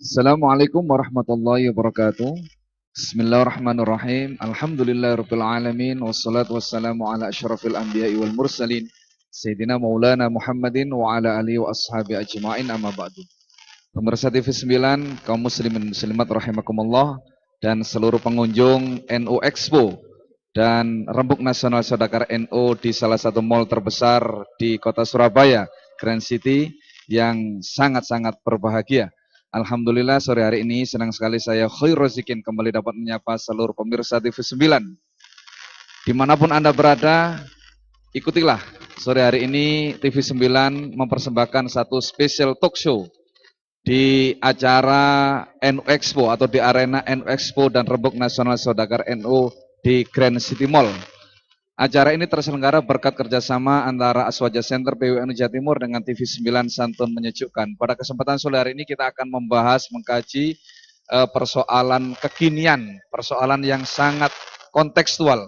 Assalamualaikum warahmatullahi wabarakatuh. Bismillahirrahmanirrahim. Alhamdulillahirabbil alamin wassalatu wassalamu ala asyrafil anbiya'i wal mursalin Sayyidina Maulana Muhammadin wa ala alihi wa ashabi ajma'in amma ba'du. Pemirsa TV 9, kaum muslimin muslimat rahimakumullah dan seluruh pengunjung NU Expo dan Rembuk Nasional Saudagar NU di salah satu mall terbesar di kota Surabaya, Grand City, yang sangat-sangat berbahagia. Alhamdulillah sore hari ini senang sekali saya Khair Rozikin kembali dapat menyapa seluruh pemirsa TV 9. Dimanapun Anda berada, ikutilah sore hari ini TV 9 mempersembahkan satu spesial talk show di acara NU Expo atau di arena NU Expo dan Rembuk Nasional Saudagar NU di Grand City Mall. Acara ini terselenggara berkat kerjasama antara Aswaja Center PWNU Jawa Timur dengan TV 9 Santun Menyejukkan. Pada kesempatan sore hari ini kita akan membahas, mengkaji persoalan kekinian, persoalan yang sangat kontekstual.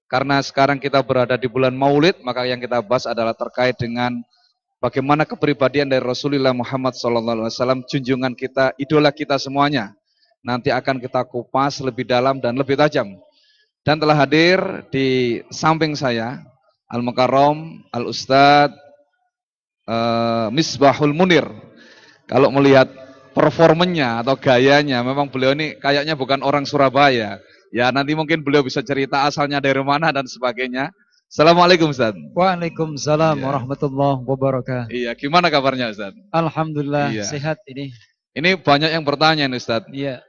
Karena sekarang kita berada di bulan Maulid, maka yang kita bahas adalah terkait dengan bagaimana kepribadian dari Rasulullah Muhammad SAW, junjungan kita, idola kita semuanya. Nanti akan kita kupas lebih dalam dan lebih tajam. Dan telah hadir di samping saya Al-Mukarram, Al-Ustadz Misbahul Munir. Kalau melihat performanya atau gayanya, memang beliau ini kayaknya bukan orang Surabaya. Ya nanti mungkin beliau bisa cerita asalnya dari mana dan sebagainya. Assalamualaikum Ustaz. Waalaikumsalam warahmatullahi wabarakatuh. Iya, gimana kabarnya Ustaz? Alhamdulillah sehat ini. Ini banyak yang bertanya nih Ustaz. Iya.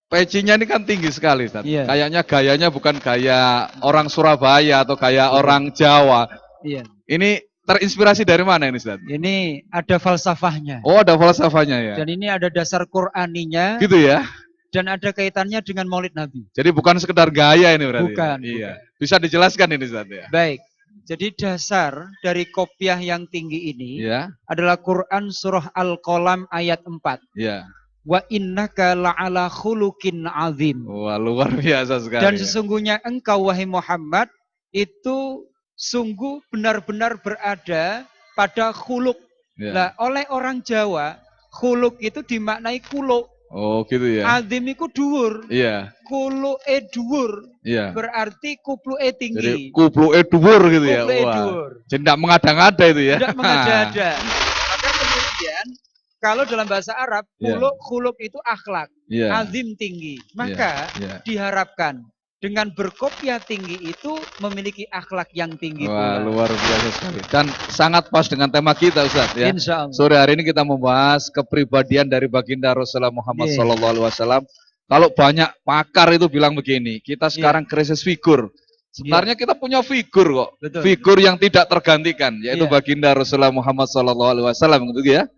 Pecinya ini kan tinggi sekali Ustaz. Iya. Kayaknya gayanya bukan gaya orang Surabaya atau gaya orang Jawa. Iya. Ini terinspirasi dari mana ini Ustaz? Ini ada falsafahnya. Oh, ada falsafahnya ya. Dan ini ada dasar Qur'aninya. Gitu ya. Dan ada kaitannya dengan Maulid Nabi. Jadi bukan sekedar gaya ini berarti. Bukan. Iya. Bisa dijelaskan ini Ustaz ya. Baik. Jadi dasar dari kopiah yang tinggi ini adalah Quran surah Al-Qalam ayat 4. Iya. Wa innaka la'ala khuluqin azim. Wah, luar biasa sekali. Dan sesungguhnya engkau wahai Muhammad itu sungguh benar-benar berada pada khuluk. Nah, oleh orang Jawa, khuluk itu dimaknai kuluk. Oh, gitu ya. Azim itu dhuwur. Iya. Kuluke dhuwur. Iya. Berarti kupluke tinggi. Jadi kupluke dhuwur gitu ya. Kupluke Wah. dhuwur. Jadi tidak mengada-ngada itu ya. Tidak mengada-ada. Maka kemudian kalau dalam bahasa Arab, khuluk itu akhlak, azim tinggi. Maka diharapkan dengan berkopiah tinggi itu memiliki akhlak yang tinggi. Wah, luar biasa sekali. Dan sangat pas dengan tema kita Ustaz ya. Insya Allah. Sore hari ini kita membahas kepribadian dari baginda Rasulullah Muhammad SAW. Kalau banyak pakar itu bilang begini, kita sekarang krisis figur. Sebenarnya kita punya figur kok. Betul. Figur yang tidak tergantikan, yaitu baginda Rasulullah Muhammad SAW gitu ya.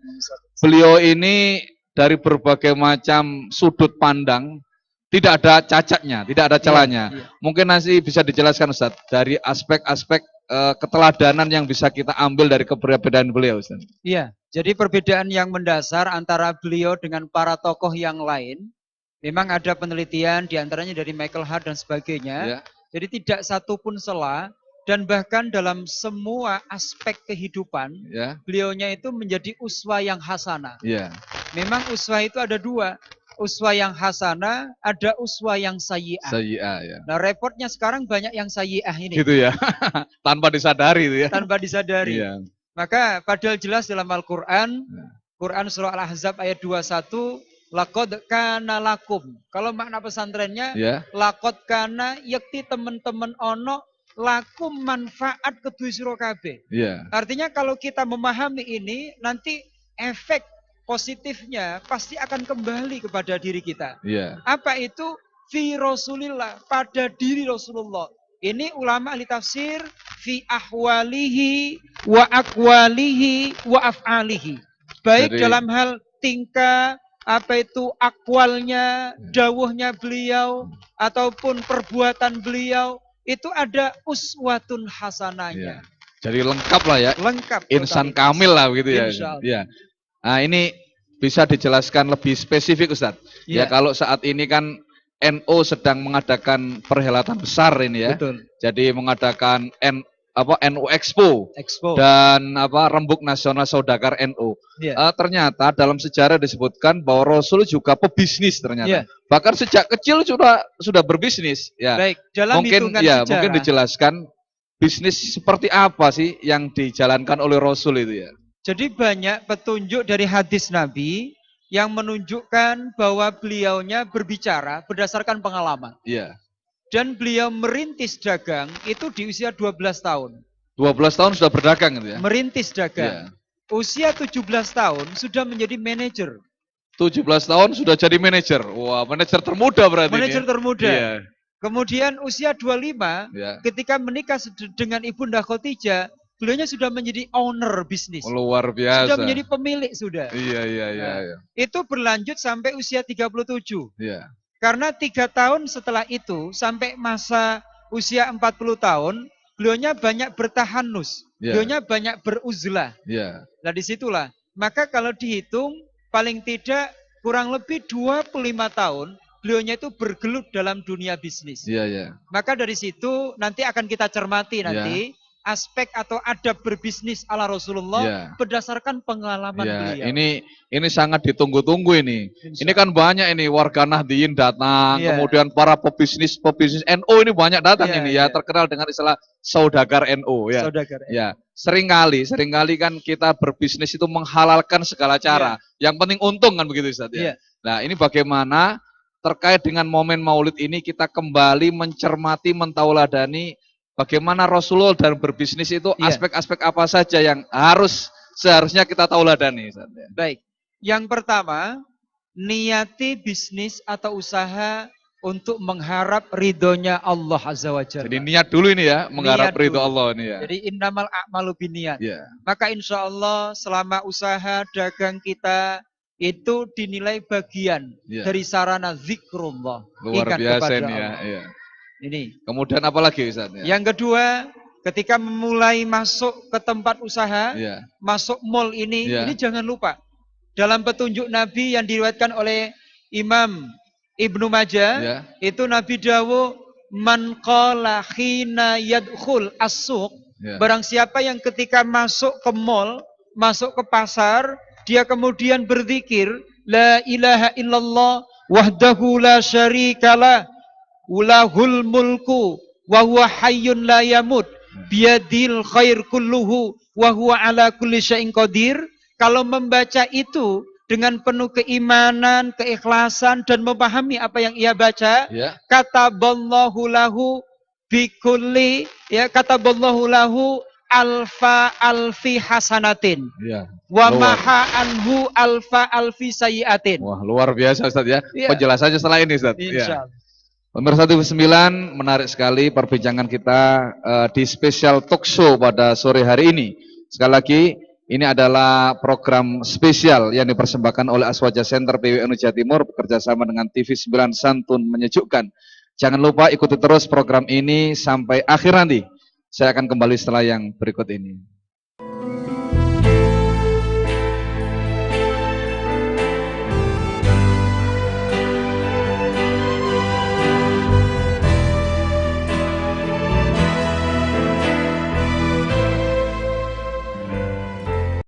Beliau ini dari berbagai macam sudut pandang tidak ada cacatnya, tidak ada celahnya. Mungkin nanti bisa dijelaskan Ustaz dari aspek-aspek keteladanan yang bisa kita ambil dari kepribadian beliau Ustaz. Iya, jadi perbedaan yang mendasar antara beliau dengan para tokoh yang lain, memang ada penelitian diantaranya dari Michael Hart dan sebagainya. Jadi tidak satu pun celah. Dan bahkan dalam semua aspek kehidupan, beliaunya itu menjadi uswah yang hasanah. Memang uswah itu ada dua. Uswah yang hasanah, ada uswah yang sayyi'ah. Nah repotnya sekarang banyak yang sayyi'ah ini. Gitu ya, tanpa disadari itu ya. Tanpa disadari. Maka padahal jelas dalam Al-Quran, Quran surah Al-Ahzab ayat 21, Laqad kana lakum. Kalau makna pesantrennya, Laqad kana yakti teman-teman ono, lakum manfaat kedua sira kabeh. Artinya kalau kita memahami ini, nanti efek positifnya pasti akan kembali kepada diri kita. Apa itu? Fi Rasulillah, pada diri Rasulullah. Ini ulama ahli tafsir, fi ahwalihi wa akwalihi wa af'alihi. Baik dalam hal tingkah, apa itu akwalnya, dawuhnya beliau, ataupun perbuatan beliau, itu ada uswatun hasanahnya. Jadi lengkap lah ya. Lengkap. Insan kamil lah begitu ya. Nah ini bisa dijelaskan lebih spesifik Ustaz. Ya kalau saat ini kan NU sedang mengadakan perhelatan besar ini ya. Betul. Jadi mengadakan NU Expo dan Rembuk Nasional Saudagar NU. Ternyata dalam sejarah disebutkan bahwa Rasul juga pebisnis ternyata. Bahkan sejak kecil sudah berbisnis. Ya. Baik, dalam mungkin sejarah, mungkin dijelaskan bisnis seperti apa sih yang dijalankan oleh Rasul itu ya. Jadi banyak petunjuk dari hadis Nabi yang menunjukkan bahwa beliaunya berbicara berdasarkan pengalaman. Iya. Dan beliau merintis dagang itu di usia 12 tahun. 12 tahun sudah berdagang gitu ya? Merintis dagang. Iya. Usia 17 tahun sudah menjadi manajer. 17 tahun sudah jadi manajer. Wah, manajer termuda berarti. Manajer termuda. Iya. Kemudian usia 25, ketika menikah dengan Ibunda Khadijah, beliaunya sudah menjadi owner bisnis. Luar biasa. Sudah menjadi pemilik sudah. Iya. Itu berlanjut sampai usia 37. Iya. Karena 3 tahun setelah itu, sampai masa usia 40 tahun, beliaunya banyak bertahanus. Beliaunya banyak beruzlah. Nah disitulah. Maka kalau dihitung, paling tidak kurang lebih 25 tahun, beliaunya itu bergelut dalam dunia bisnis. Maka dari situ nanti akan kita cermati nanti aspek atau adab berbisnis ala Rasulullah berdasarkan pengalaman beliau. Ini sangat ditunggu-tunggu ini. Ini kan banyak ini warga Nahdliyin datang, kemudian para pebisnis NU ini banyak datang terkenal dengan istilah saudagar NU ya. Saudagar. Seringkali kan kita berbisnis itu menghalalkan segala cara. Yang penting untung kan begitu Ustaz ya. Nah, ini bagaimana terkait dengan momen Maulid ini kita kembali mencermati, mentauladani bagaimana Rasulullah dalam berbisnis itu aspek-aspek apa saja yang seharusnya kita tauladani. Baik. Yang pertama, niati bisnis atau usaha untuk mengharap ridhonya Allah Azza wa Jalla. Jadi niat dulu ini ya, mengharap ridho Allah ini ya. Jadi innamal a'malu binniyat. Maka insya Allah selama usaha dagang kita itu dinilai bagian dari sarana zikrullah. Luar biasa ini ya. Ini. Kemudian apa lagi Ustaz? Yang kedua, ketika memulai masuk ke tempat usaha, masuk mall ini jangan lupa. Dalam petunjuk Nabi yang diriwayatkan oleh Imam Ibnu Majah, itu Nabi dawuh, man qala khina yadkhul as-suq, barang siapa yang ketika masuk ke mall, masuk ke pasar, dia kemudian berzikir, la ilaha illallah wahdahu la syarikalah ulahul mulku wa huwa hayyun la yamut biyadil khair kulluhu wa huwa ala kulli syai'in qadir. Kalau membaca itu dengan penuh keimanan, keikhlasan dan memahami apa yang ia baca, kataballahu lahu bikulli kataballahu lahu alfi hasanatin wa maha anhu alfi sayiatin. Wah, luar biasa Ustaz ya. Penjelasannya setelah ini Ustaz. Insyaallah. Pemirsa TV 9, menarik sekali perbincangan kita di spesial talk show pada sore hari ini. Sekali lagi, ini adalah program spesial yang dipersembahkan oleh Aswaja Center PWNU Jawa Timur bekerjasama dengan TV 9 Santun Menyejukkan. Jangan lupa ikuti terus program ini sampai akhir nanti. Saya akan kembali setelah yang berikut ini.